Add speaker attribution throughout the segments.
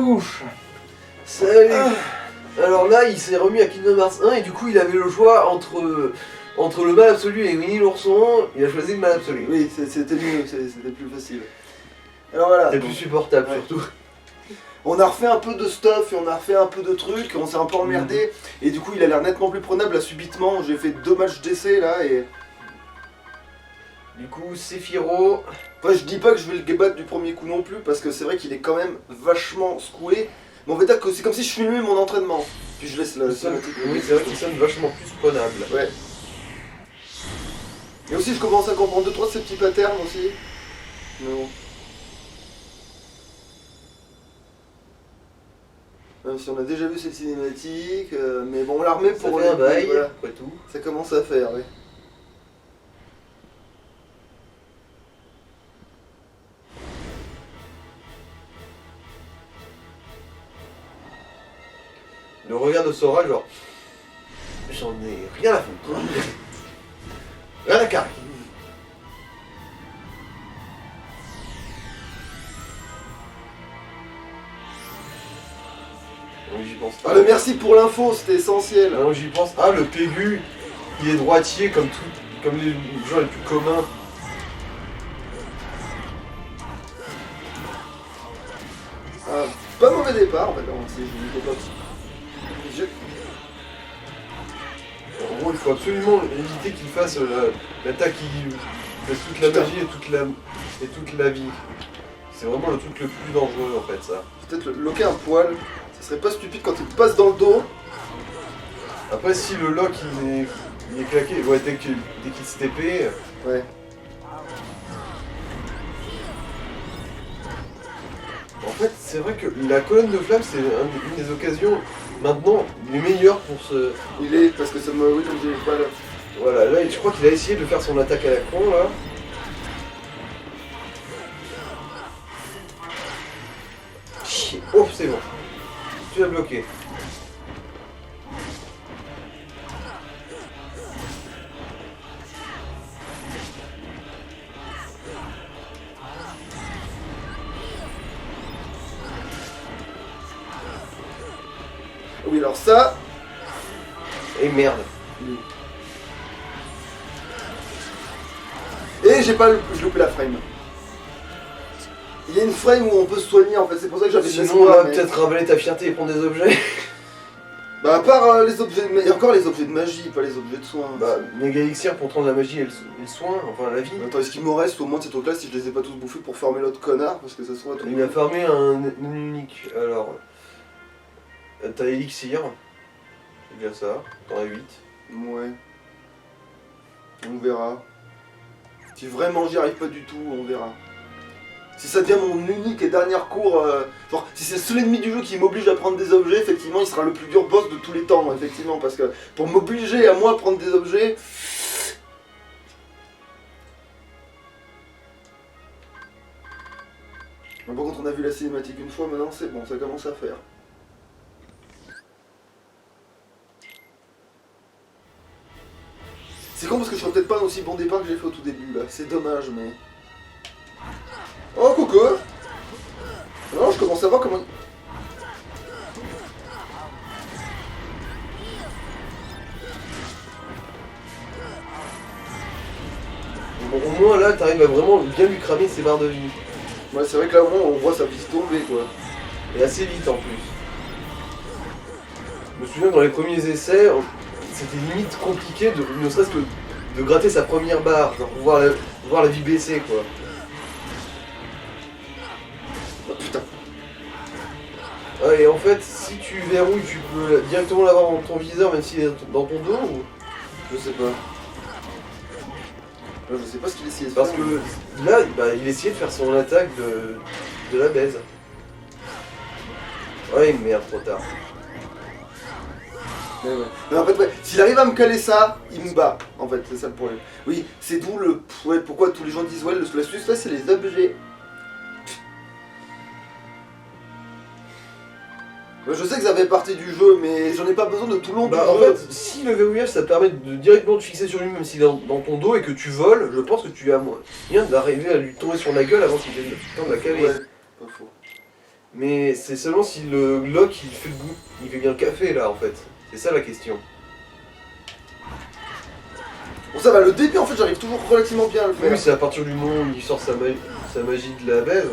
Speaker 1: Louche. Salut. Alors là, il s'est remis à Kingdom Hearts 1 et du coup, il avait le choix entre le mal absolu et Winnie l'ourson. Il a choisi le mal absolu.
Speaker 2: Oui, c'était mieux, c'était plus facile. Alors voilà.
Speaker 1: C'était plus supportable surtout.
Speaker 2: On a refait un peu de stuff et on a refait un peu de trucs, on s'est un peu emmerdé. Et du coup, il a l'air nettement plus prenable là subitement. J'ai fait 2 matchs d'essai là et...
Speaker 1: Du coup, Sephiroth...
Speaker 2: Après, je dis pas que je vais le battre du premier coup non plus, parce que c'est vrai qu'il est quand même vachement secoué. Mais on va dire que c'est comme si je filmais mon entraînement. Puis je laisse la
Speaker 1: Oui, c'est vrai qu'il sonne vachement plus prenable.
Speaker 2: Ouais. Et aussi, je commence à comprendre 2-3 de ces petits patterns aussi. Mais bon. Même si on a déjà vu cette cinématique, mais bon, on la remet pour...
Speaker 1: Ça fait un bail,
Speaker 2: voilà.
Speaker 1: après tout.
Speaker 2: Ça commence à faire, oui.
Speaker 1: Le regard de Sora, genre... J'en ai rien à foutre. Rien à carrer. Donc j'y pense pas.
Speaker 2: Ah, mais merci pour l'info, c'était essentiel.
Speaker 1: Non, j'y pense. Ah, le Pégu, il est droitier comme les gens les plus communs.
Speaker 2: Ah, pas mauvais départ en fait, non, si je ne pas.
Speaker 1: En gros, il faut absolument éviter qu'il fasse l'attaque qui fasse toute la magie et toute la vie. C'est vraiment le truc le plus dangereux en fait, ça.
Speaker 2: Peut-être le loquer un poil, ça serait pas stupide quand il te passe dans le dos.
Speaker 1: Après, si le lock il est claqué, ouais, dès qu'il se TP.
Speaker 2: Ouais.
Speaker 1: En fait, c'est vrai que la colonne de flamme, c'est une des occasions maintenant les meilleures pour se.
Speaker 2: Il est, parce que ça me. Oui, comme j'ai pas là.
Speaker 1: Voilà, là, je crois qu'il a essayé de faire son attaque à la con là. Oh, c'est bon. Tu l'as bloqué.
Speaker 2: Oui, alors ça.
Speaker 1: Et merde.
Speaker 2: Et j'ai loupé la frame. Il y a une frame où on peut se soigner en fait, c'est pour ça que j'avais
Speaker 1: Sinon, là, peut-être ravaler ta fierté et prendre des objets.
Speaker 2: Bah, à part les objets de magie, et encore les objets de magie, pas les objets de soins.
Speaker 1: Bah, méga elixir pour prendre la magie et le soin, enfin la vie.
Speaker 2: Attends, est-ce qu'il me reste au moins de ces trucs là si je les ai pas tous bouffés pour farmer l'autre connard? Parce que ça se trouve à tout.
Speaker 1: Il a farmé un unique. Alors. T'as elixir. C'est bien ça. T'en as 8.
Speaker 2: Ouais. On verra. Si vraiment j'y arrive pas du tout, on verra. Si ça devient mon unique et dernière cour, genre si c'est le seul ennemi du jeu qui m'oblige à prendre des objets, effectivement il sera le plus dur boss de tous les temps, effectivement, parce que pour m'obliger à moi à prendre des objets... Par contre on a vu la cinématique une fois, maintenant c'est bon, ça commence à faire. C'est con parce que je ferais peut-être pas un aussi bon départ que j'ai fait au tout début là, c'est dommage mais... Oh coucou. Non, je commence à voir comment...
Speaker 1: Bon, au moins là, t'arrives à vraiment bien lui cramer ses barres de vie.
Speaker 2: Ouais, c'est vrai que là au moins on voit sa vie tomber quoi.
Speaker 1: Et assez vite en plus. Je me souviens dans les premiers essais, c'était limite compliqué ne serait-ce que de gratter sa première barre, genre pour voir la vie baisser quoi.
Speaker 2: Oh putain.
Speaker 1: Ouais, et en fait, si tu verrouilles, tu peux directement l'avoir dans ton viseur même s'il est dans ton dos ou...
Speaker 2: Je sais pas. Je sais pas ce qu'il essayait de
Speaker 1: Parce
Speaker 2: faire.
Speaker 1: que là, bah, il essayait de faire son attaque de la baise. Ouais, merde, trop tard.
Speaker 2: Mais ouais. Mais en fait, ouais, s'il arrive à me caler ça, il me bat. En fait, c'est ça le problème. Oui, c'est d'où le... Ouais, pourquoi tous les gens disent, ouais, l'astuce là, c'est les objets. Je sais que ça fait partie du jeu, mais j'en ai pas besoin de tout le long du
Speaker 1: Bah, en
Speaker 2: jeu.
Speaker 1: fait, si le verrouillage ça te permet de directement te fixer sur lui, même s'il est dans ton dos et que tu voles, je pense que tu as moyen d'arriver à lui tomber sur la gueule avant qu'il ait le temps de la caler.
Speaker 2: Ouais, pas faux.
Speaker 1: Mais c'est seulement si le Glock il fait le goût, il fait bien le café là en fait. C'est ça la question.
Speaker 2: Bon ça va, le début en fait j'arrive toujours relativement bien à le faire.
Speaker 1: Oui, c'est à partir du moment où il sort sa magie de la baise.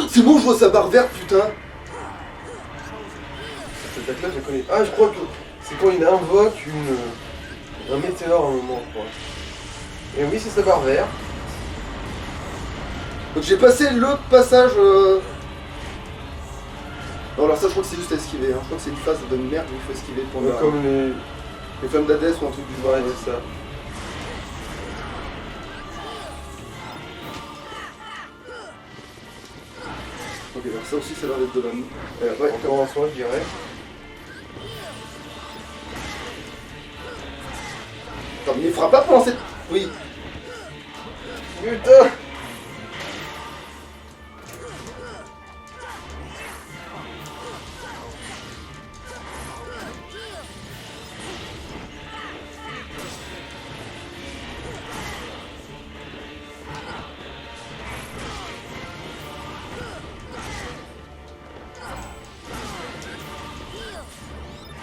Speaker 2: C'est bon, je vois sa barre verte, putain.
Speaker 1: Cette attaque là je la connais. Ah je crois que c'est quand il invoque un météore à un moment je crois. Et oui c'est sa barre verte.
Speaker 2: Donc j'ai passé l'autre passage. Non, alors ça, je crois que c'est juste à esquiver. Hein. Je crois que c'est une phase de merde où il faut esquiver pour le.
Speaker 1: Comme
Speaker 2: Les flammes d'Hadès ou un truc du genre.
Speaker 1: Ouais, c'est ça.
Speaker 2: Ok, alors ça aussi, ça a l'air d'être de la. Ouais,
Speaker 1: Encore un soin je dirais.
Speaker 2: Attends, mais il fera pas pendant cette. Oui.
Speaker 1: Putain.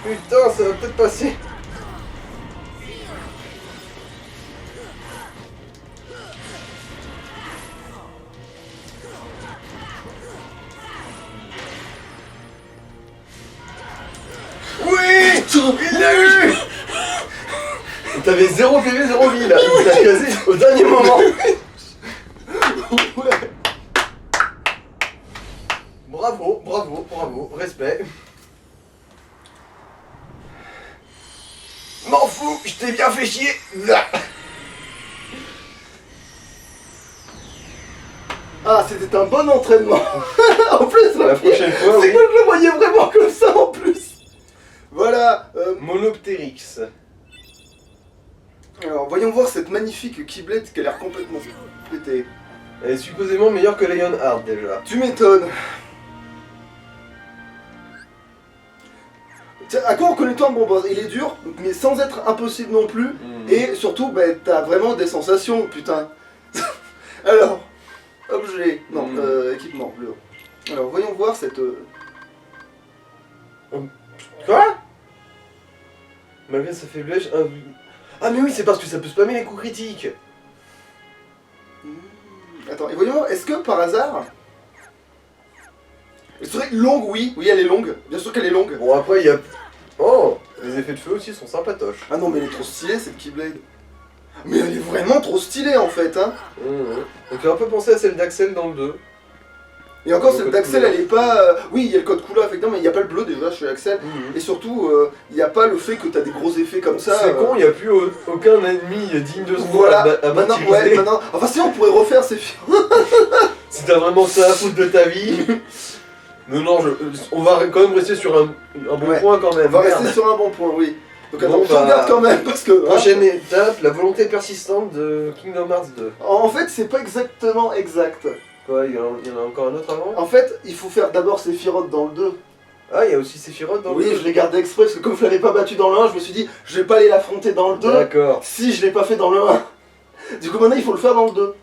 Speaker 1: Putain, ça va peut-être passer. Oui, il l'a eu. Et t'avais 0 PV, 0 vie là. Il t'a casé au dernier moment.
Speaker 2: Ouais.
Speaker 1: Bravo, bravo, bravo, respect. M'en fous, je t'ai bien fait chier.
Speaker 2: Ah, c'était un bon entraînement. En plus,
Speaker 1: La prochaine fois,
Speaker 2: c'est
Speaker 1: oui.
Speaker 2: que je le voyais vraiment comme ça en plus. Voilà.
Speaker 1: Monoptérix.
Speaker 2: Alors, voyons voir cette magnifique Keyblade qui a l'air complètement pétée.
Speaker 1: Elle est supposément meilleure que Lionheart déjà.
Speaker 2: Tu m'étonnes. Tiens, à quoi reconnaît-on bon, bah, il est dur, mais sans être impossible non plus. Et surtout, bah, t'as vraiment des sensations, putain. Alors, objet, non, équipement, bleu. Alors, voyons voir cette...
Speaker 1: Quoi? Malgré sa faiblesse, ah mais oui, c'est parce que ça peut spammer les coups critiques.
Speaker 2: Attends, et voyons voir, est-ce que par hasard... Elle serait longue, oui, oui elle est longue, bien sûr qu'elle est longue.
Speaker 1: Bon après il y a... Oh, les effets de feu aussi sont sympatoches.
Speaker 2: Ah non mais elle est trop stylée cette Keyblade. Mais elle est vraiment trop stylée en fait, hein.
Speaker 1: Donc fait un peu penser à celle d'Axel dans le 2.
Speaker 2: Et encore
Speaker 1: Le
Speaker 2: celle
Speaker 1: code
Speaker 2: d'Axel
Speaker 1: couleur.
Speaker 2: elle est pas... Oui il y a le code couleur effectivement mais il n'y a pas le bleu déjà chez Axel. Et surtout il n'y a pas le fait que t'as des gros effets comme ça.
Speaker 1: C'est con, il n'y a plus aucun ennemi digne de ce nom
Speaker 2: Voilà,
Speaker 1: à
Speaker 2: maintenant,
Speaker 1: martyriser.
Speaker 2: ouais, maintenant... Enfin sinon on pourrait refaire ces films.
Speaker 1: Si t'as vraiment ça à foutre de ta vie... Non, on va quand même rester sur un bon
Speaker 2: Ouais.
Speaker 1: point quand même.
Speaker 2: On va
Speaker 1: Merde.
Speaker 2: rester sur un bon point, oui. Donc
Speaker 1: Bon,
Speaker 2: attends, je regarde quand même parce que...
Speaker 1: Prochaine étape, la volonté persistante de Kingdom Hearts 2.
Speaker 2: En fait c'est pas exactement exact.
Speaker 1: Quoi, il y en a encore un autre avant?
Speaker 2: En fait il faut faire d'abord Sephiroth dans le 2.
Speaker 1: Ah, il y a aussi Sephiroth dans le
Speaker 2: Oui
Speaker 1: 2.
Speaker 2: je l'ai gardé exprès parce que comme je l'avais pas battu dans le 1 je me suis dit je vais pas aller l'affronter dans le 2
Speaker 1: D'accord.
Speaker 2: si je l'ai pas fait dans le 1. Du coup maintenant il faut le faire dans le 2.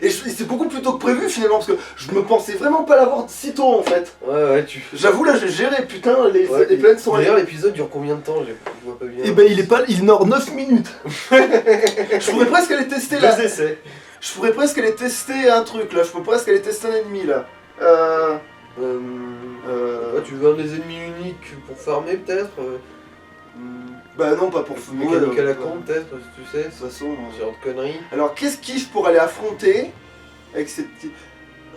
Speaker 2: Et c'est beaucoup plus tôt que prévu finalement, parce que je me pensais vraiment pas l'avoir si tôt en fait.
Speaker 1: Ouais, tu...
Speaker 2: J'avoue là j'ai géré, putain, les
Speaker 1: Ouais,
Speaker 2: plaines sont...
Speaker 1: D'ailleurs, l'épisode dure combien de temps? Je vois pas bien.
Speaker 2: Et ben il meurt 9 minutes. Je pourrais presque aller tester là.
Speaker 1: 2 essais.
Speaker 2: Je pourrais presque aller tester un truc là, je pourrais presque aller tester un ennemi là.
Speaker 1: Tu veux un des ennemis uniques pour farmer peut-être
Speaker 2: Bah non, pas pour fumer.
Speaker 1: Mécanique à la con peut-être, si tu sais,
Speaker 2: De toute façon.
Speaker 1: ce genre de conneries.
Speaker 2: Alors qu'est-ce qui je pourrais aller affronter avec ces petits...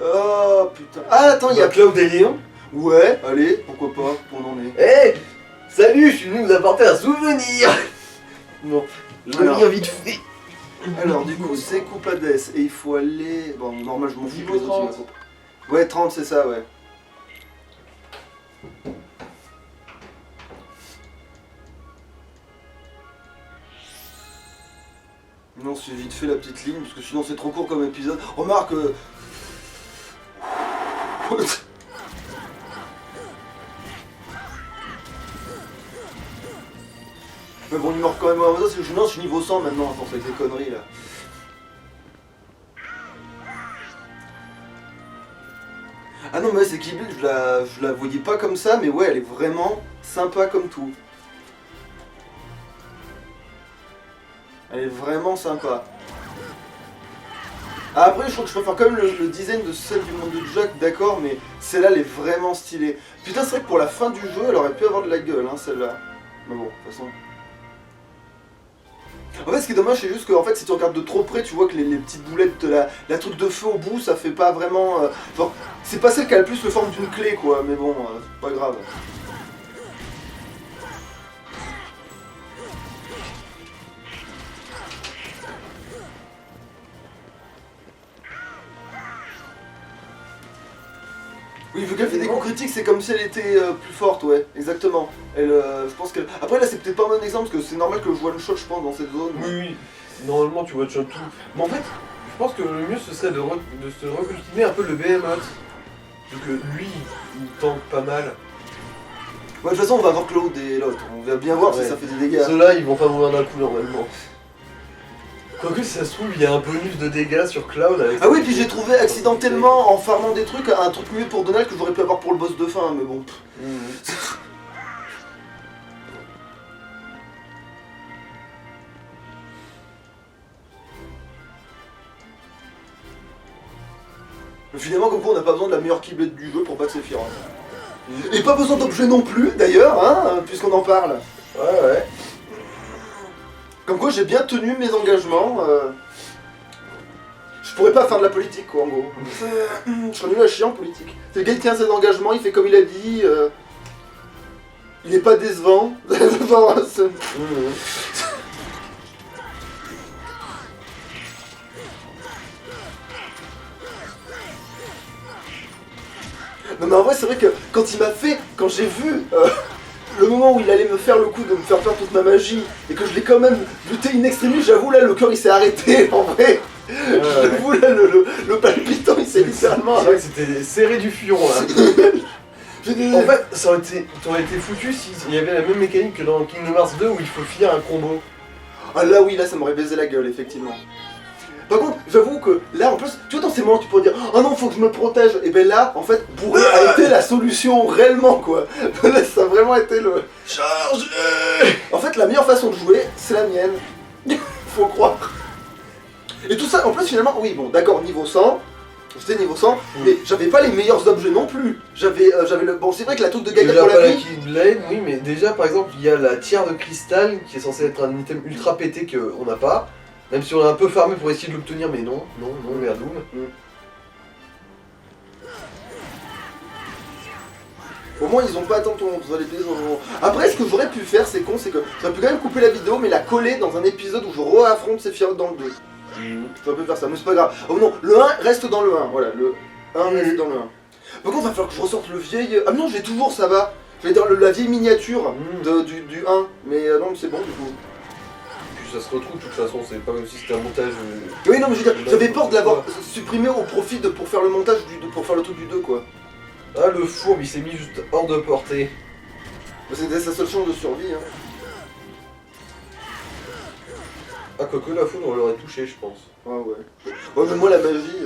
Speaker 2: Oh putain. Ah attends, il y a...
Speaker 1: Cloud et Léon.
Speaker 2: Ouais, allez, pourquoi pas, on en est.
Speaker 1: Hé salut, je suis venu vous apporter un souvenir. Bon, je
Speaker 2: Alors.
Speaker 1: reviens vite fait.
Speaker 2: Alors du coup, c'est coupe à Death, et il faut aller... Bon, normal, je m'en fous.
Speaker 1: Niveau
Speaker 2: les autres,
Speaker 1: 30.
Speaker 2: ils vont- Ouais, 30, c'est ça, ouais. Non, c'est vite fait la petite ligne, parce que sinon c'est trop court comme épisode. Remarque... Mais bon, il meurt quand même à ça, c'est que je suis niveau 100 maintenant, à force avec les conneries là. Ah non, mais ouais, c'est Keyblade, je la voyais pas comme ça, mais ouais, elle est vraiment sympa comme tout. Elle est vraiment sympa. Ah, après, je crois que je préfère quand même le design de celle du monde de Jack, d'accord, mais celle-là, elle est vraiment stylée. Putain, c'est vrai que pour la fin du jeu, elle aurait pu avoir de la gueule, hein, celle-là. Mais bon, de toute façon... En fait, ce qui est dommage, c'est juste que en fait, si tu regardes de trop près, tu vois que les petites boulettes, la truc de feu au bout, ça fait pas vraiment... Genre, c'est pas celle qui a le plus le forme d'une clé, quoi, mais bon, c'est pas grave. Oui, vu qu'elle fait des coups critiques, c'est comme si elle était plus forte, ouais, exactement. Elle, je pense qu'elle... Après là, c'est peut-être pas un bon exemple, parce que c'est normal que je one shot, je pense, dans cette zone.
Speaker 1: Oui, normalement tu one shot tout. Mais en fait, je pense que le mieux ce serait de se recultiver un peu le Behemoth. Vu que lui, il tank pas mal.
Speaker 2: Ouais, de toute façon, on va voir Claude et l'autre. On va bien voir
Speaker 1: Ouais.
Speaker 2: si ça fait des dégâts.
Speaker 1: Ceux-là, ils vont pas mourir d'un coup normalement. Quoique si ça se trouve, il y a un bonus de dégâts sur Cloud avec...
Speaker 2: Ah oui, puis j'ai trouvé accidentellement, en farmant des trucs, un truc mieux pour Donald que j'aurais pu avoir pour le boss de fin, mais bon. Mais finalement, comme quoi, on n'a pas besoin de la meilleure Keyblade du jeu pour battre Sephiroth. Et pas besoin d'objets non plus, d'ailleurs, hein, puisqu'on en parle.
Speaker 1: Ouais.
Speaker 2: Comme quoi, j'ai bien tenu mes engagements. Je pourrais pas faire de la politique, quoi, en gros. Je serais nul à chier en politique. C'est le gars qui tient ses engagements, il fait comme il a dit. Il est pas décevant. Non mais en vrai c'est vrai que quand il m'a fait, quand j'ai vu le moment où il allait me faire le coup de me faire perdre toute ma magie et que je l'ai quand même buté in extremis, j'avoue là le cœur il s'est arrêté en vrai. J'avoue là le palpitant il s'est littéralement
Speaker 1: C'est vrai
Speaker 2: arrêté.
Speaker 1: que c'était serré du furon là. En fait, ça aurait été foutu s'il y avait la même mécanique que dans Kingdom Hearts 2 où il faut finir un combo.
Speaker 2: Ah là oui, là ça m'aurait baisé la gueule effectivement. Par contre, j'avoue que là en plus, tu vois dans ces moments tu pourrais dire oh non faut que je me protège, et ben là en fait bourrer a été la solution réellement quoi. Là ça a vraiment été le...
Speaker 1: Charge.
Speaker 2: En fait la meilleure façon de jouer c'est la mienne. Faut croire. Et tout ça en plus finalement, oui bon d'accord niveau 100, j'étais niveau 100, mais j'avais pas les meilleurs objets non plus. J'avais le... Bon c'est vrai que la truc de Gaga
Speaker 1: Déjà
Speaker 2: pour
Speaker 1: pas
Speaker 2: la
Speaker 1: la
Speaker 2: vie...
Speaker 1: Keyblade, oui, mais déjà par exemple il y a la tiare de cristal qui est censée être un item ultra pété qu'on n'a pas. Même si on a un peu farmé pour essayer de l'obtenir, mais non, Verdoom.
Speaker 2: Au moins ils ont pas attendu dans les pièces. Après ce que j'aurais pu faire, c'est con, c'est que j'aurais pu quand même couper la vidéo mais la coller dans un épisode où je re-affronte Sephiroth dans le 2. J'aurais pu faire ça, mais c'est pas grave. Oh non, le 1 reste dans le 1, voilà, le 1 reste dans le 1. Par contre il va falloir que je ressorte le vieil... Ah non j'ai toujours, ça va. Je vais dire la vieille miniature du 1, mais non c'est bon du coup.
Speaker 1: Ça se retrouve de toute façon, c'est pas comme si c'était un montage.
Speaker 2: Oui non mais je veux dire, j'avais peur de l'avoir supprimé au profit pour faire le montage pour faire le truc du 2 quoi.
Speaker 1: Ah le fourbe il s'est mis juste hors de portée.
Speaker 2: C'était sa seule chance de survie hein.
Speaker 1: Ah quoique la foudre on l'aurait touché je pense.
Speaker 2: Ah ouais. Ouais mais moi la magie...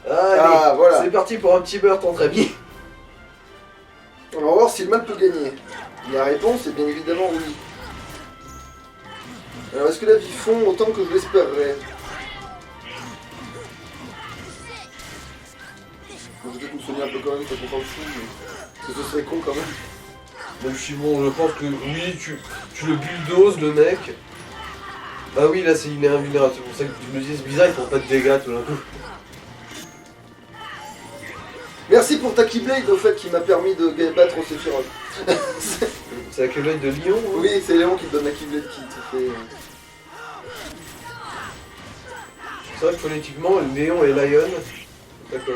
Speaker 1: Allez,
Speaker 2: Ah, voilà.
Speaker 1: c'est parti pour un petit meurtre entre amis.
Speaker 2: On va voir si le mal peut gagner. La réponse est bien évidemment oui. Alors est-ce que la vie fond autant que je l'espérerais? Je vais peut-être me soigner un peu quand même, ça comprend le fou, mais... parce que ce serait con quand même.
Speaker 1: Même si bon, je pense que oui, tu le bulldozes le mec. Ah oui, là il est invulnérable, c'est pour ça que tu me dis c'est bizarre, il prend pas de dégâts tout d'un coup.
Speaker 2: Merci pour ta Keyblade au fait qui m'a permis de battre Sephiroth.
Speaker 1: C'est la Keyblade de Lyon hein.
Speaker 2: Oui, c'est Léon qui te donne la Keyblade qui te fait...
Speaker 1: C'est vrai que phonétiquement, Léon et Lion, d'accord.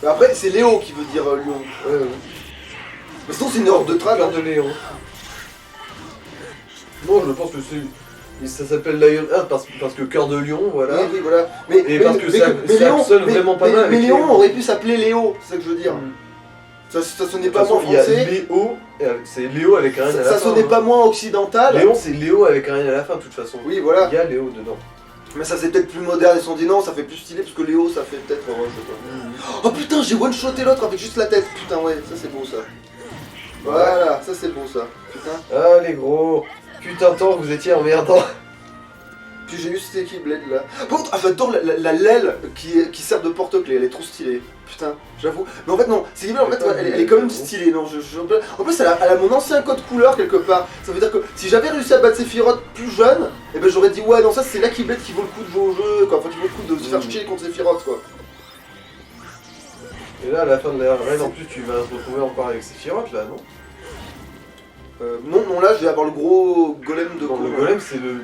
Speaker 2: Après, c'est Léo qui veut dire Lion.
Speaker 1: Ouais, ouais.
Speaker 2: Mais sinon, c'est une horde de trad.
Speaker 1: Cœur de Léon. Non, je pense que ça s'appelle Lion Heart parce que cœur de lion, voilà.
Speaker 2: Oui, oui, voilà.
Speaker 1: Et parce que ça sonne vraiment pas mal
Speaker 2: Mais
Speaker 1: avec
Speaker 2: Léon
Speaker 1: les-
Speaker 2: aurait pu s'appeler Léo, c'est ça que je veux dire. Ça sonnait
Speaker 1: De toute
Speaker 2: pas
Speaker 1: façon,
Speaker 2: moins
Speaker 1: il y a
Speaker 2: français.
Speaker 1: Léo, c'est Léo avec un N à la
Speaker 2: Ça
Speaker 1: fin.
Speaker 2: sonnait
Speaker 1: hein.
Speaker 2: pas moins occidental.
Speaker 1: Léon, c'est Léo avec un N à la fin, de toute façon.
Speaker 2: Oui, voilà.
Speaker 1: Il y a Léo dedans.
Speaker 2: Mais ça c'est peut-être plus moderne, ils se sont dit non, ça fait plus stylé parce que Léo ça fait peut-être. Ouais, je sais pas. Oh putain, j'ai one-shoté l'autre avec juste la tête. Putain, ouais, ça c'est beau ça. Voilà, ça c'est beau ça. Putain.
Speaker 1: Ah, les gros. Putain, de temps, vous étiez emmerdant.
Speaker 2: Puis j'ai eu cette Keyblade là. Par contre, j'adore la l'aile qui sert de porte-clés, elle est trop stylée. Putain, j'avoue. Mais en fait, non, cette Keyblade en fait, elle est quand même stylée. Non, en plus, elle a mon ancien code couleur quelque part. Ça veut dire que si j'avais réussi à battre Sephiroth plus jeune, et ben j'aurais dit ouais, non, ça c'est la Keyblade qui vaut le coup de jouer au jeu, quoi. Enfin, qui vaut le coup de se faire chier contre Sephiroth, quoi.
Speaker 1: Et là, à la fin de la reine, en plus, tu vas te retrouver encore avec Sephiroth, là, non?
Speaker 2: Non, là, je vais avoir le gros golem de
Speaker 1: Non,
Speaker 2: con,
Speaker 1: le
Speaker 2: là.
Speaker 1: golem,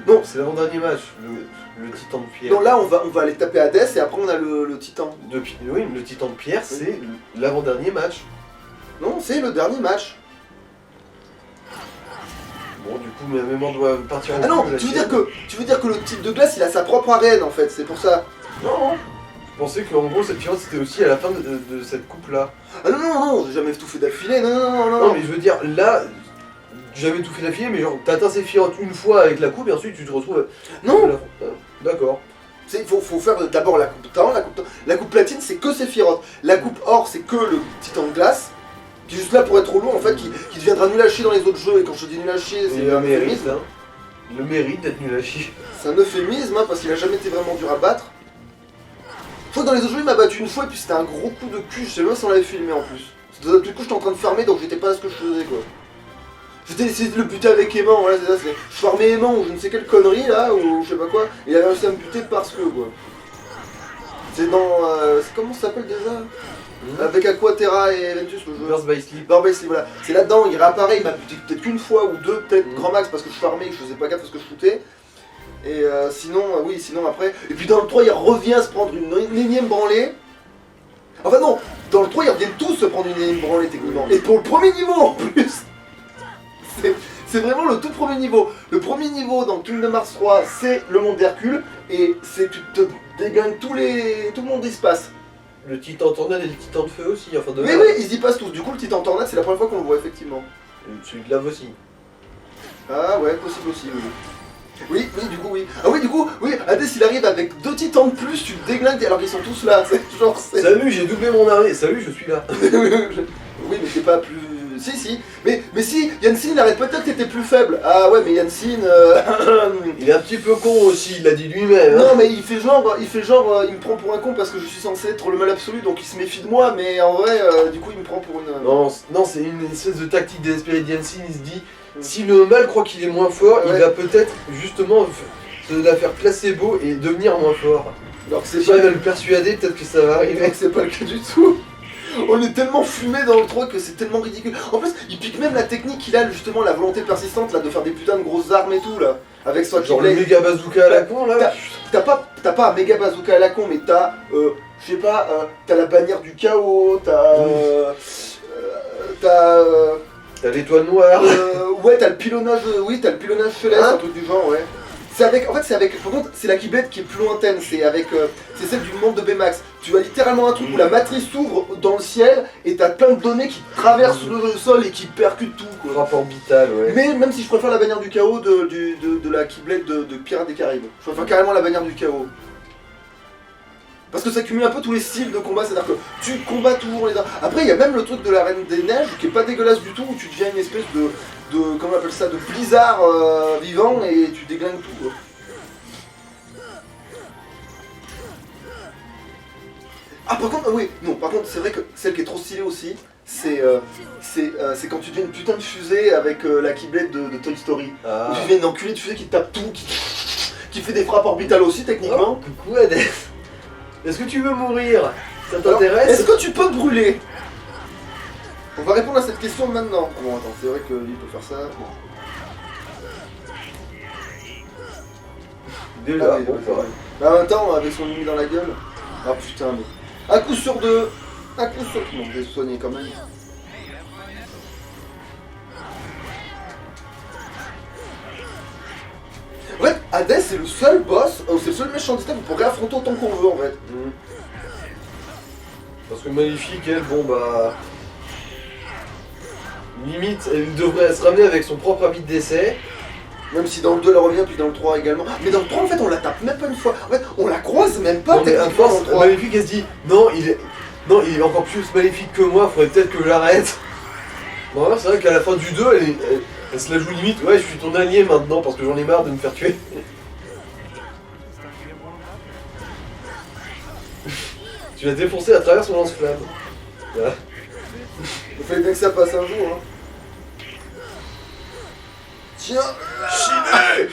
Speaker 2: Non.
Speaker 1: c'est l'avant-dernier match, le titan de pierre.
Speaker 2: Non, là, on va aller taper Hades et après on a le titan.
Speaker 1: Oui, le titan de pierre, c'est l'avant-dernier match.
Speaker 2: Non, c'est le dernier match.
Speaker 1: Bon, du coup, ma mémoire doit partir en
Speaker 2: Ah non,
Speaker 1: couille, la
Speaker 2: tu veux
Speaker 1: chienne.
Speaker 2: dire que le type de glace, il a sa propre arène en fait, c'est pour ça.
Speaker 1: Non, je pensais qu'en gros, Sephiroth, c'était aussi à la fin de cette coupe-là.
Speaker 2: Ah non, non, non, j'ai jamais tout fait d'affilée, non, non, non, non.
Speaker 1: Non, mais je veux dire, là, j'avais tout fait d'affilée, mais genre, t'as atteint Sephiroth une fois avec la coupe, et ensuite tu te retrouves...
Speaker 2: Non.
Speaker 1: D'accord.
Speaker 2: Il faut faire d'abord la coupe temps, la coupe platine c'est que Sephiroth, la coupe or c'est que le titan de glace, qui est juste là pour être relou en fait, qui deviendra nul à chier dans les autres jeux, et quand je dis nul à chier,
Speaker 1: Et
Speaker 2: c'est
Speaker 1: le
Speaker 2: un
Speaker 1: mérite,
Speaker 2: euphémisme.
Speaker 1: hein. Le mérite d'être nul à chier.
Speaker 2: C'est un euphémisme hein, parce qu'il a jamais été vraiment dur à battre. Je crois que dans les autres jeux il m'a battu une fois et puis c'était un gros coup de cul, je sais même si on l'avait filmé en plus. Du coup j'étais en train de farmer donc j'étais pas à ce que je faisais quoi. J'étais essayé de le buter avec aimant, voilà c'est ça, je farmais aimant ou je ne sais quelle connerie là, ou je sais pas quoi, et il avait réussi à me buter parce que quoi. C'est dans... comment ça s'appelle déjà Avec Aquaterra et Ventus le jeu.
Speaker 1: Burst by Sleep.
Speaker 2: Burst by Sleep, voilà. C'est là-dedans, il réapparaît, il m'a buté peut-être qu'une fois ou deux, peut-être grand max parce que je farmais et que je faisais pas gaffe parce que je shootais. Et sinon, oui, sinon après... Et puis dans le 3, il revient à se prendre une énième branlée. Enfin non, dans le 3, ils reviennent tous se prendre une énième branlée techniquement. Et pour le premier niveau en plus. C'est vraiment le tout premier niveau. Le premier niveau dans Kingdom Hearts 3, c'est le monde d'Hercule. Et c'est tu te dégagnes tout le monde d'espace.
Speaker 1: Le titan tornade et le titan de feu aussi, enfin de
Speaker 2: Oui,
Speaker 1: mer.
Speaker 2: oui, ils y passent tous. Du coup, le titan tornade, c'est la première fois qu'on le voit effectivement.
Speaker 1: Et celui de lave aussi.
Speaker 2: Ah ouais, possible aussi, oui. Oui, oui, du coup, oui. Ah oui, du coup, oui, Hades il arrive avec 2 titans de plus, tu te déglingues alors qu'ils sont tous là. C'est genre, c'est...
Speaker 1: Salut, j'ai doublé mon armée. Salut, je suis là.
Speaker 2: Oui, mais c'est pas plus... Si. Mais si, Yansin, il arrête peut-être que t'étais plus faible. Ah ouais, mais Yansin...
Speaker 1: Il est un petit peu con aussi, il l'a dit lui-même. Hein.
Speaker 2: Non, mais il fait genre, il me prend pour un con parce que je suis censé être le mal absolu, donc il se méfie de moi, mais en vrai, du coup, il me prend pour une...
Speaker 1: Non, c'est une espèce de tactique désespérée d'Yansin. Il se dit, si le mal croit qu'il est moins fort,
Speaker 2: Ouais.
Speaker 1: il va peut-être justement se la faire placebo et devenir moins fort.
Speaker 2: Alors que c'est
Speaker 1: Si
Speaker 2: pas...
Speaker 1: j'arrive à le persuader, peut-être que ça va arriver.
Speaker 2: Mec, c'est pas le cas du tout. On est tellement fumé dans le 3 que c'est tellement ridicule. En plus, il pique même la technique qu'il a, justement, la volonté persistante là, de faire des putains de grosses armes et tout là. Avec son
Speaker 1: Genre le
Speaker 2: Keyblade.
Speaker 1: méga bazooka à la con là.
Speaker 2: T'as pas un méga bazooka à la con, mais t'as, je sais pas, t'as la bannière du chaos,
Speaker 1: T'as l'étoile noire.
Speaker 2: ouais, t'as le pilonnage, oui, t'as le pilonnage céleste,
Speaker 1: Hein
Speaker 2: un truc du genre, ouais. C'est avec, en fait, c'est avec, par contre, c'est la Keyblade qui est plus lointaine, c'est avec, c'est celle du monde de Baymax. Tu as littéralement un truc où la matrice s'ouvre dans le ciel et t'as plein de données qui traversent le sol et qui percutent tout, quoi.
Speaker 1: Frappe orbitale, ouais.
Speaker 2: Mais même si je préfère la bannière du chaos de la Keyblade de Pirates des Caraïbes. Je préfère carrément la bannière du chaos. Parce que ça cumule un peu tous les styles de combat, c'est-à-dire que tu combats toujours les armes. Après, il y a même le truc de la Reine des Neiges qui est pas dégueulasse du tout, où tu deviens une espèce de comment on appelle ça, de blizzard vivant et tu déglingues tout, quoi. Ah, par contre, oui, non, par contre, c'est vrai que celle qui est trop stylée aussi, c'est quand tu deviens une putain de fusée avec la Keyblade de Toy Story.
Speaker 1: Ah.
Speaker 2: Où tu deviens une enculée de fusée qui tape tout, qui fait des frappes orbitales aussi, techniquement.
Speaker 1: Oh, coucou Hades. Est-ce que tu veux mourir? Ça
Speaker 2: Alors,
Speaker 1: t'intéresse?
Speaker 2: est-ce que tu peux brûler? On va répondre à cette question maintenant. Bon, attends, c'est vrai que lui peut faire ça. Bon.
Speaker 1: Déjà,
Speaker 2: Ah oui,
Speaker 1: bon,
Speaker 2: c'est vrai. Mais en même temps, avec son ennemi dans la gueule. Ah putain, mais. Un coup sur deux. Un coup sur. Non, je vais soigner quand même. En fait, Hades c'est le seul boss, c'est le seul méchant d'État qu'on pourrait affronter autant qu'on veut en fait.
Speaker 1: Mhm. Parce que Maléfique, elle, bon bah... Limite, elle devrait se ramener avec son propre avis de décès.
Speaker 2: Même si dans le 2 elle revient, puis dans le 3 également. Mais dans le 3 en fait on la tape même pas une fois. En fait on la croise même pas
Speaker 1: Non, mais à
Speaker 2: techniquement dans
Speaker 1: force,
Speaker 2: le 3.
Speaker 1: Maléfique, elle se dit, non, il est encore plus maléfique que moi, faudrait peut-être que j'arrête. Bon, alors, c'est vrai qu'à la fin du 2, elle se la joue limite, ouais, je suis ton allié maintenant parce que j'en ai marre de me faire tuer. Tu l'as défoncé à travers son lance-flamme. Voilà.
Speaker 2: Il fallait bien que ça passe un jour. Hein. Tiens,
Speaker 1: Chimé!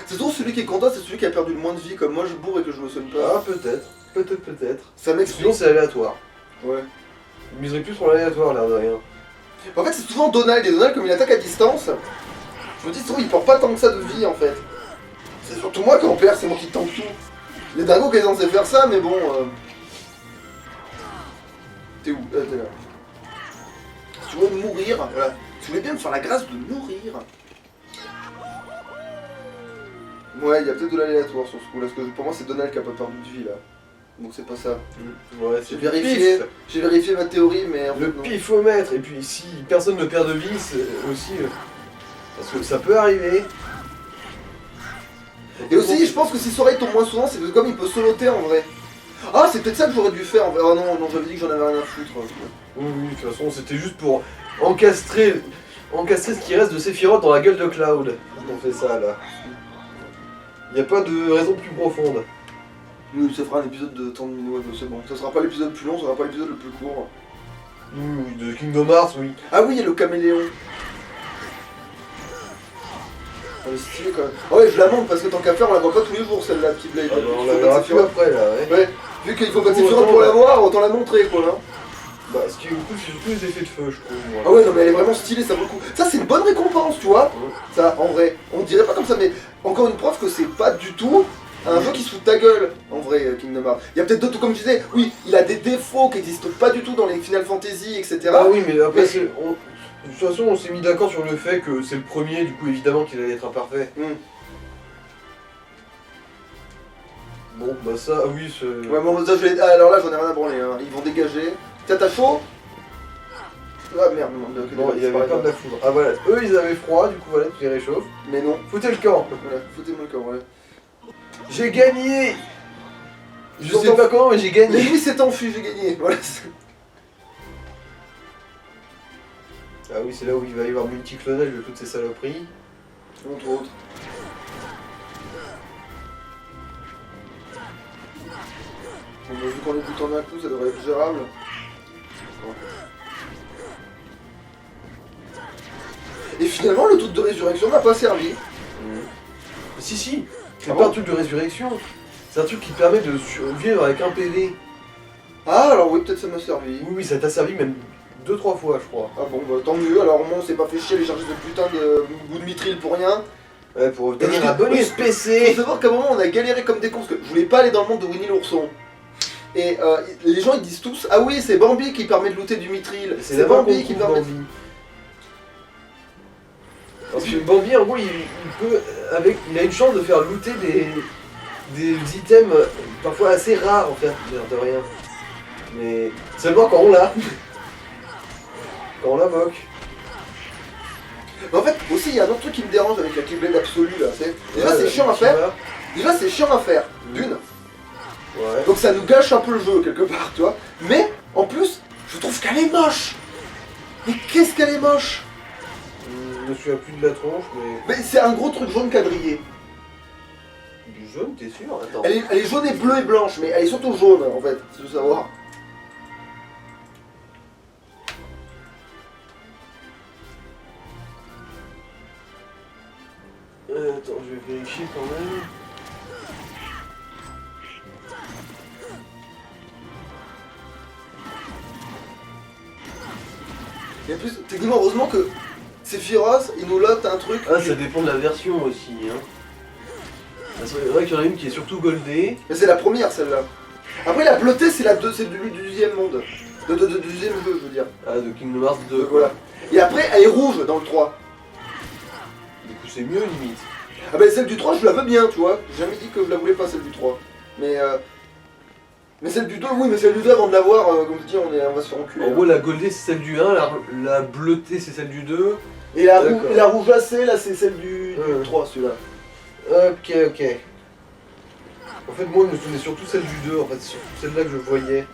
Speaker 2: c'est toujours celui qui est content, c'est celui qui a perdu le moins de vie, comme moi je bourre et que je me soigne pas.
Speaker 1: Ah, peut-être. Peut-être.
Speaker 2: Ça m'explique.
Speaker 1: Sinon, c'est aléatoire.
Speaker 2: Ouais.
Speaker 1: Je miserais plus sur l'aléatoire, l'air de rien.
Speaker 2: En fait, c'est souvent Donald, et Donald, comme il attaque à distance, je me dis, souvent, il porte pas tant que ça de vie, en fait. C'est surtout moi qui en perds, c'est moi qui tank tout. Les dingos qui est censé faire ça, mais bon... T'es où? T'es là. Si tu veux mourir, voilà. Si tu voulais bien me faire la grâce de mourir... Ouais, il y a peut-être de l'aléatoire sur ce coup, là, parce que pour moi, c'est Donald qui a pas perdu de vie, là. Donc c'est pas ça.
Speaker 1: Ouais,
Speaker 2: J'ai
Speaker 1: c'est
Speaker 2: vérifié,
Speaker 1: pif.
Speaker 2: j'ai vérifié ma théorie, mais en fait,
Speaker 1: Le
Speaker 2: non.
Speaker 1: pifomètre, et puis si personne ne perd de vie, c'est aussi... parce que ça peut arriver.
Speaker 2: Et aussi, je pense que si Soleil tombe moins souvent, c'est parce que comme il peut soloter en vrai. Ah, c'est peut-être ça que j'aurais dû faire en vrai. Oh non, j'avais dit que j'en avais rien à foutre.
Speaker 1: Oui, de toute façon, c'était juste pour encastrer ce qui reste de Sephiroth dans la gueule de Cloud. On fait ça, là. Y a pas de raison plus profonde.
Speaker 2: Oui, ça fera un épisode de 30 minutes, c'est bon. Ça sera pas l'épisode le plus long, ça sera pas l'épisode le plus court.
Speaker 1: De Kingdom Hearts, oui.
Speaker 2: Ah oui, il y a le caméléon. Elle est stylée quand même. Ah ouais, je la montre parce que tant qu'à faire, on la voit pas tous les jours celle-là, petite Blade.
Speaker 1: Ah bah, on la verra plus après, là, ouais.
Speaker 2: Ouais, vu qu'il faut battre Sephiroth pour la voir, autant la montrer quoi là.
Speaker 1: Bah, ce qui est cool, c'est surtout les effets de feu, je trouve. moi.
Speaker 2: Ah ouais, non mais elle est vraiment stylée, ça vaut le coup. Ça c'est une bonne récompense, tu vois. Ça, en vrai, on dirait pas comme ça, mais encore une preuve que c'est pas du tout un jeu qui se fout de ta gueule, en vrai, Kingdom Hearts. Il y a peut-être d'autres, comme je disais, oui, il a des défauts qui n'existent pas du tout dans les Final Fantasy, etc.
Speaker 1: Ah oui, mais après,
Speaker 2: Mais-
Speaker 1: de toute façon, on s'est mis d'accord sur le fait que c'est le premier, du coup, évidemment qu'il allait être imparfait. Bon, bah ça, ah oui, c'est...
Speaker 2: Ouais, bon, ça, alors là, j'en ai rien à branler, hein. Ils vont dégager. Tiens, t'as chaud? Ah merde,
Speaker 1: Non, il y avait pas de la foudre. Ah voilà, eux ils avaient froid, du coup voilà, tu les réchauffes.
Speaker 2: Mais non.
Speaker 1: Foutez le camp.
Speaker 2: Voilà, foutez-moi le corps, ouais.
Speaker 1: J'ai gagné. Je
Speaker 2: J'entends-
Speaker 1: sais pas comment, mais j'ai
Speaker 2: Mais
Speaker 1: gagné.
Speaker 2: lui s'est enfui, j'ai gagné. Voilà.
Speaker 1: Ah oui, c'est là où il va y avoir multiclonage de toutes ces saloperies.
Speaker 2: Entre autres. Bon, bah, vu qu'on est tout en un coup, ça devrait être gérable. Et finalement, le truc de résurrection n'a pas servi.
Speaker 1: Si, c'est
Speaker 2: Ah
Speaker 1: pas
Speaker 2: bon
Speaker 1: un truc de résurrection. C'est un truc qui te permet de survivre avec un PV.
Speaker 2: Ah, alors oui, peut-être ça m'a servi.
Speaker 1: Oui, ça t'a servi même 2-3 fois, je crois.
Speaker 2: Ah bon, bah tant mieux. Alors, au moins, on s'est pas fait chier à aller chercher ce putain de bout de mitril pour rien.
Speaker 1: Ouais, pour obtenir
Speaker 2: Et
Speaker 1: un bonus
Speaker 2: Faut
Speaker 1: PC.
Speaker 2: savoir qu'à un moment, on a galéré comme des cons, parce que je voulais pas aller dans le monde de Winnie l'ourson. Et les gens ils disent tous ah oui c'est Bambi qui permet de looter du mithril,
Speaker 1: C'est
Speaker 2: c'est
Speaker 1: là-bas
Speaker 2: Bambi
Speaker 1: qu'on
Speaker 2: qui
Speaker 1: trouve
Speaker 2: permet.
Speaker 1: Bambi. Parce que Bambi, en gros, il peut, il a une chance de faire looter des items parfois assez rares en fait, l'air de rien. Mais seulement quand on l'a. Quand on l'invoque.
Speaker 2: Mais en fait aussi il y a un autre truc qui me dérange avec la Keyblade absolue là, déjà
Speaker 1: Ouais,
Speaker 2: c'est chiant à
Speaker 1: tu
Speaker 2: faire,
Speaker 1: vois.
Speaker 2: déjà c'est chiant à faire, d'une.
Speaker 1: Ouais.
Speaker 2: Donc ça nous gâche un peu le jeu quelque part, tu vois. Mais en plus, je trouve qu'elle est moche. Mais qu'est-ce qu'elle est moche.
Speaker 1: Je me souviens plus de la tronche, mais.
Speaker 2: Mais c'est un gros truc jaune quadrillé.
Speaker 1: Du jaune, t'es sûr? Attends.
Speaker 2: Elle est jaune et bleue et blanche, mais elle est surtout jaune en fait, si tu veux savoir.
Speaker 1: Attends, je vais vérifier quand même.
Speaker 2: Et en plus, techniquement, heureusement que Sephiroth, il nous lote un truc.
Speaker 1: Ah, ça dépend de la version aussi, hein. C'est vrai qu'il y en a une qui est surtout goldée.
Speaker 2: Mais c'est la première celle-là. Après la bleutée, c'est du deuxième monde. Du deuxième jeu, je veux dire.
Speaker 1: Ah, de Kingdom Hearts 2.
Speaker 2: Donc voilà. Et après, elle est rouge dans le 3.
Speaker 1: Du coup, c'est mieux limite.
Speaker 2: Ah bah celle du 3 je la veux bien tu vois, j'ai jamais dit que je la voulais pas celle du 3. Mais celle du 2, oui mais celle du 2 avant de l'avoir, comme je dis on va se faire enculer.
Speaker 1: En gros, la goldée c'est celle du 1, la bleutée c'est celle du 2.
Speaker 2: Et la,
Speaker 1: D'accord.
Speaker 2: la rougacée là c'est celle du 3 celui-là.
Speaker 1: Ok. En fait, moi, je me souvenais surtout celle du 2, en fait, c'est surtout celle-là que je voyais.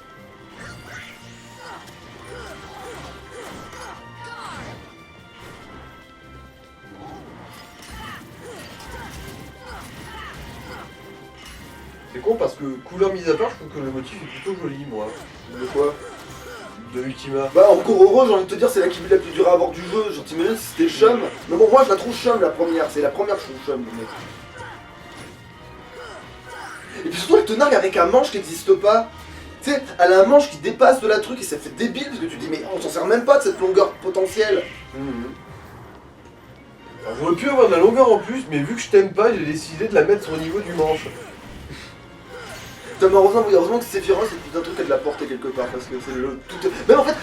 Speaker 1: C'est con parce que, couleur mise à part, je trouve que le motif est plutôt joli, moi.
Speaker 2: De quoi?
Speaker 1: De Ultima.
Speaker 2: Bah encore heureux, j'ai envie de te dire c'est la qui la plus dure à avoir du jeu, genre t'imagines si c'était chum. Mais bon moi je la trouve chum la première, c'est la première que je trouve chum le mec. Et puis surtout elle te nargue avec un manche qui n'existe pas. Tu sais, elle a un manche qui dépasse de la truc et ça fait débile parce que tu te dis mais on s'en sert même pas de cette longueur potentielle.
Speaker 1: Alors, j'aurais pu avoir de la longueur en plus, mais vu que je t'aime pas, j'ai décidé de la mettre au niveau du manche.
Speaker 2: Putain, mais heureusement que Sephiroth c'est un truc qui a de la portée quelque part parce que c'est le tout. Même en fait,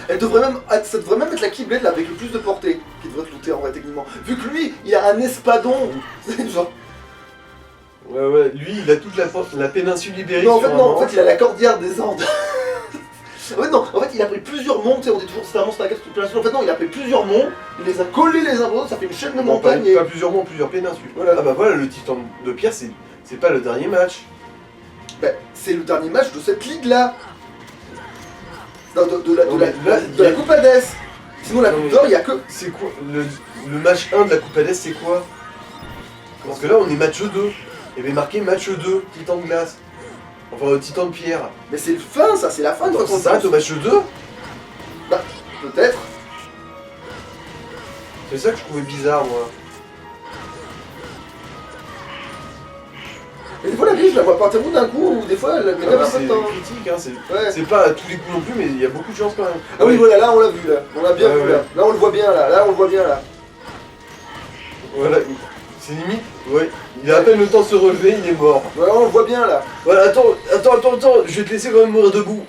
Speaker 2: ça devrait même être la Keyblade là, avec le plus de portée qui devrait te looter en vrai techniquement. Vu que lui, il a un espadon, c'est genre.
Speaker 1: Ouais, lui il a toute la péninsule ibérique.
Speaker 2: Non en fait
Speaker 1: sur un
Speaker 2: non, en
Speaker 1: manche.
Speaker 2: fait il a la cordillère des Andes. En fait non, en fait il a pris plusieurs monts, tu sais, on dit toujours c'est un monstre à la carte. En fait non, il a pris plusieurs monts, il les a collés les uns aux autres, ça fait une chaîne de
Speaker 1: Non,
Speaker 2: montagnes
Speaker 1: pas plusieurs monts, plusieurs péninsules.
Speaker 2: Voilà.
Speaker 1: Ah bah voilà, le titan de pierre, c'est pas le dernier match.
Speaker 2: Bah, c'est le dernier match de cette ligue là. Non, de
Speaker 1: Là,
Speaker 2: la Coupe Hades. Sinon la
Speaker 1: Non,
Speaker 2: Coupe
Speaker 1: mais-
Speaker 2: d'Or, il y a que.
Speaker 1: C'est quoi le match 1 de la Coupe Hades, c'est quoi? Parce que là, on est match 2. Il y avait marqué match 2, titan de glace. Enfin, titan de pierre.
Speaker 2: Mais c'est le fin ça, c'est la fin de
Speaker 1: Donc,
Speaker 2: toute
Speaker 1: ça s'arrête au match 2?
Speaker 2: Bah, peut-être.
Speaker 1: C'est ça que je trouvais bizarre, moi.
Speaker 2: Et des fois la grille, je la vois partir d'un coup, ou des fois elle met
Speaker 1: Ah
Speaker 2: comme
Speaker 1: bah,
Speaker 2: ça
Speaker 1: c'est
Speaker 2: de temps.
Speaker 1: critique, hein.
Speaker 2: Ouais.
Speaker 1: C'est pas à tous les coups non plus, mais il y a beaucoup de chance quand même.
Speaker 2: Ah oui, voilà, là on l'a vu là. On l'a bien
Speaker 1: Ouais,
Speaker 2: vu
Speaker 1: ouais.
Speaker 2: là. Là on le voit bien là. Là on le voit bien là.
Speaker 1: Voilà, c'est limite. Ouais. Il a à peine le temps de se relever, il est mort.
Speaker 2: Ouais, on le voit bien là.
Speaker 1: Voilà, attends, je vais te laisser quand même mourir debout.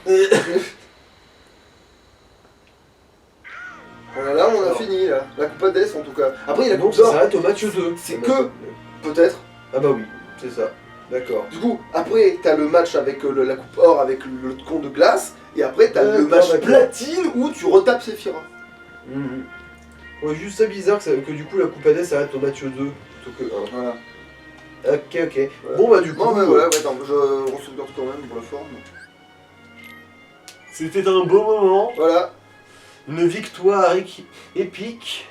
Speaker 2: Voilà, là on a fini là. La Coupe Hades en tout cas. Après il y a la
Speaker 1: Donc
Speaker 2: Coupe
Speaker 1: ça
Speaker 2: d'Or.
Speaker 1: s'arrête au match 2.
Speaker 2: C'est que- Peut-être.
Speaker 1: Ah bah oui, c'est ça. D'accord.
Speaker 2: Du coup, après t'as le match avec la Coupe Or avec le con de glace. Et après t'as le
Speaker 1: D'accord,
Speaker 2: match
Speaker 1: d'accord.
Speaker 2: platine où tu retapes Sephiroth.
Speaker 1: Mhm. Ouais, juste ça bizarre que du coup la Coupe Hades s'arrête au match 2 plutôt que 1.
Speaker 2: Voilà.
Speaker 1: Ok.
Speaker 2: Voilà.
Speaker 1: Bon bah du coup,
Speaker 2: Non mais voilà, ouais, attends, on se regarde quand même pour la forme.
Speaker 1: c'était un beau moment.
Speaker 2: Voilà.
Speaker 1: Une victoire épique.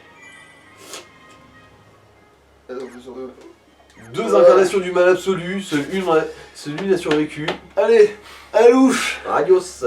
Speaker 2: Attends, je sors de-
Speaker 1: Deux
Speaker 2: Ouais.
Speaker 1: incarnations du mal absolu. Seule une a survécu. Allez, à louche. Adios.